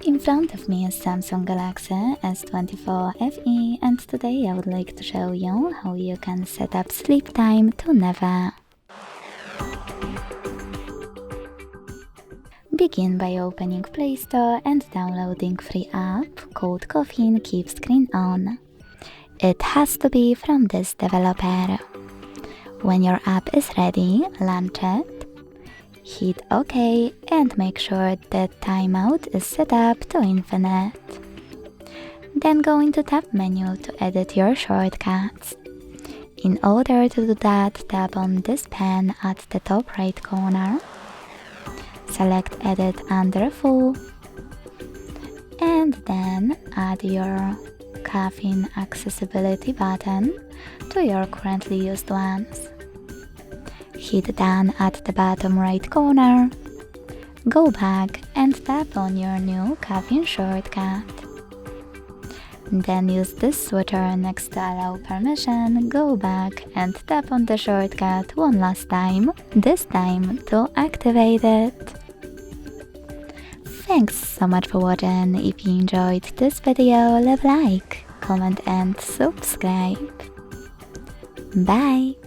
In front of me is Samsung Galaxy S24 FE, and today I would like to show you how you can set up sleep time to never. Begin by opening Play Store and downloading free app called Caffeine Keep Screen On. It has to be from this developer. When your app is ready, launch it. Hit OK and make sure that Timeout is set up to infinite. Then go into Tab menu to edit your shortcuts. In order to do that, tap on this pen at the top right corner. Select Edit under Full. And then add your Caffeine accessibility button to your currently used ones. Hit Done at the bottom right corner. Go back and tap on your new Caffeine shortcut. Then use this switcher next to Allow Permission, go back and tap on the shortcut one last time, this time to activate it. Thanks so much for watching. If you enjoyed this video, leave a like, comment and subscribe. Bye!